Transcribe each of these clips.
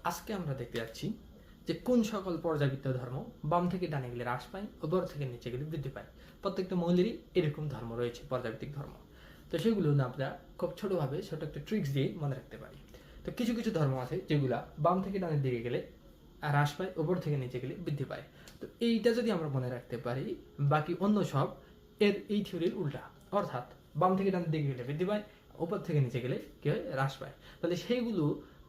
আজকে আমরা দেখতে যাচ্ছি যে কোন সকল পর্যাবৃত্ত ধর্ম বাম থেকে ডানে গেলে হ্রাস পায়, উপর থেকে নিচে গেলে বৃদ্ধি পায়। প্রত্যেকটা মৌলেরই এরকম ধর্ম রয়েছে, পর্যাবৃত্তিক ধর্ম। তো সেগুলো না আমরা খুব ছোটোভাবে ছোট একটা ট্রিক্স দিয়ে মনে রাখতে পারি। তো কিছু কিছু ধর্ম আছে যেগুলা বাম থেকে ডানের দিকে গেলে হ্রাস পায়, উপর থেকে নিচে গেলে বৃদ্ধি পায়। তো এইটা যদি আমরা মনে রাখতে পারি, বাকি অন্য সব এই থিওরির উল্টা। অর্থাৎ বাম থেকে ডানের দিকে গেলে বৃদ্ধি পায়, উপর থেকে নিচে গেলে কি হয়, হ্রাস পায়। তাহলে সেইগুলো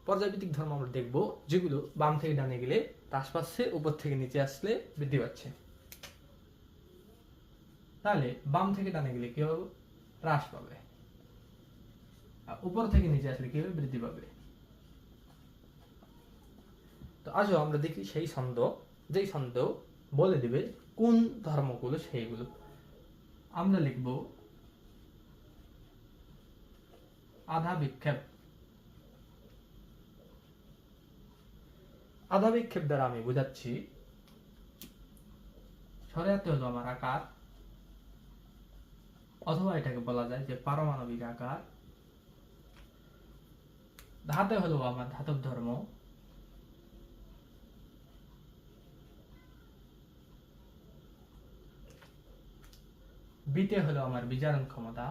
পর্যাবৃত্তিক ধর্ম আমরা দেখব যেগুলো বাম থেকে ডানে গেলে হ্রাস পাচ্ছে, উপর থেকে নিচে আসলে বৃদ্ধি পাচ্ছে। তাহলে বাম থেকে ডানে গেলে কি হবে, হ্রাস পাবে, আর উপর থেকে নিচে আসলে কি হবে, বৃদ্ধি পাবে। তো আসো আমরা দেখি সেই ছন্দ, যেই ছন্দ বলে দিবে কোন ধর্মগুলো সেইগুলো। আমরা লিখব আধা বিক্ষেপ। আধা বিক্ষেপ দ্বারা আমি বোঝাচ্ছি সরেয়াতে হলো আমার আকার, অথবা এটাকে বলা যায় যে পারমাণবিক আকার। ধাতে হলো আমার ধাতব ধর্ম, বিতে হলো আমার বিজারণ ক্ষমতা,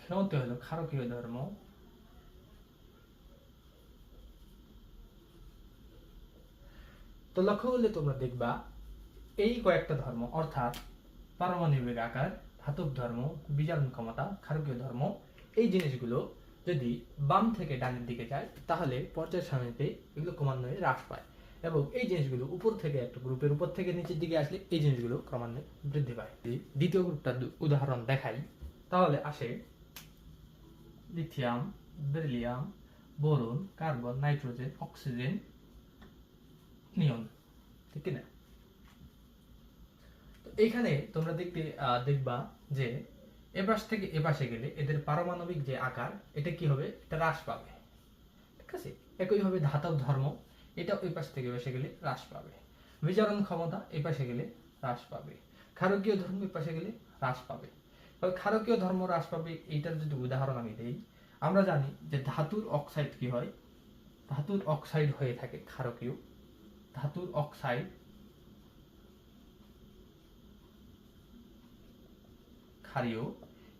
ক্ষতে হলো ক্ষারকীয় ধর্ম, তো লক্ষ্য করলে তোমরা দেখবা এই কয়েকটা ধর্ম অর্থাৎ পারমাণবিক আকার, ধাতব ধর্ম, বিজারণ ক্ষমতা, ক্ষারকীয় ধর্ম, এই জিনিসগুলো যদি বাম থেকে ডানের দিকে যায় তাহলে পর্যায় সারণীতে এগুলো ক্রমান্বয়ে হ্রাস পায়, এবং এই জিনিসগুলো উপর থেকে একটা গ্রুপের উপর থেকে নিচের দিকে আসলে এই জিনিসগুলো ক্রমান্বয়ে বৃদ্ধি পায়। দ্বিতীয় গ্রুপটার উদাহরণ দেখাই, তাহলে আসে lithium, beryllium, boron, carbon, nitrogen, oxygen, neon, ঠিক না? তো এইখানে তোমরা দেখবা যে এপাশ থেকে এপাশে গেলে এদের পারমাণবিক যে আকার, এটা কি হবে, এটা হ্রাস পাবে, ঠিক আছে। একইভাবে ধাতব ধর্ম, এটা ওই পাশ থেকে এপাশে গেলে হ্রাস পাবে। বিজারণ ক্ষমতা এপাশে গেলে হ্রাস পাবে। ক্ষারকীয় ধর্ম এপাশে গেলে হ্রাস পাবে। তবে ক্ষারকীয় ধর্ম হ্রাস পাবে এইটার যদি উদাহরণ আমি দেই, আমরা জানি যে ধাতুর অক্সাইড কি হয়, ধাতুর অক্সাইড হয়ে থাকে ক্ষারকীয়, ধাতুর অক্সাইড ক্ষারীয়,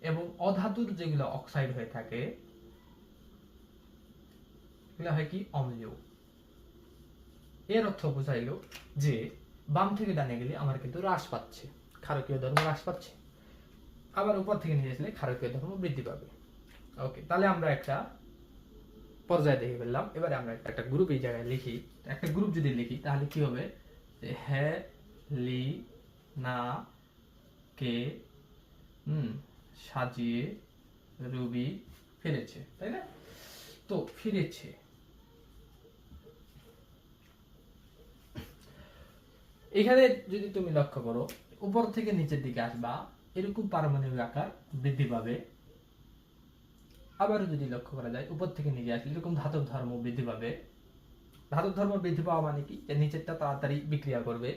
এবং অধাতুর যেগুলো অক্সাইড হয়ে থাকে এগুলো হয় কি, অম্লীয়। এর অর্থ বোঝাইল যে বাম থেকে ডানে গেলে আমার কিন্তু হ্রাস পাচ্ছে, ক্ষারকীয় ধর্ম হ্রাস পাচ্ছে, আবার উপর থেকে নিয়ে আসলে ক্ষারকীয় ধর্ম বৃদ্ধি পাবে। ওকে, তাহলে আমরা একটা পর্যায়ে দেখে ফেললাম। এবারে আমরা একটা গ্রুপ এই জায়গায় লিখি। একটা গ্রুপ যদি লিখি তাহলে কি হবে, যে হ্যাঁ লি না কে সাজিয়ে রবি ফিরেছে, তাই না? তো ফিরেছে, এখানে যদি তুমি লক্ষ্য করো উপর থেকে নিচের দিকে আসবা এরকম পারমাণবিক আকার বৃদ্ধি পাবে। আবারও যদি লক্ষ্য করা যায় উপর থেকে নিচে আসলে এরকম ধাতব ধর্ম বৃদ্ধি পাবে। ধাতব ধর্ম বৃদ্ধি পাওয়া মানে কি, যে নিচেরটা তাড়াতাড়ি বিক্রিয়া করবে,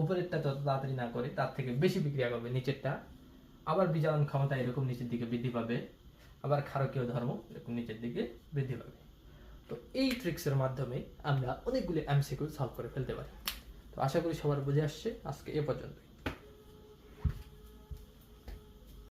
উপরেরটা তত তাড়াতাড়ি না করে তার থেকে বেশি বিক্রিয়া করবে নিচেরটা। আবার বিজারণ ক্ষমতা এরকম নিচের দিকে বৃদ্ধি পাবে, আবার ক্ষারকীয় ধর্ম এরকম নিচের দিকে বৃদ্ধি পাবে। তো এই ট্রিক্সের মাধ্যমে আমরা অনেকগুলি এমসিকিউ সলভ করে ফেলতে পারি। তো আশা করি সবার বুঝে আসছে। আজকে এ পর্যন্ত।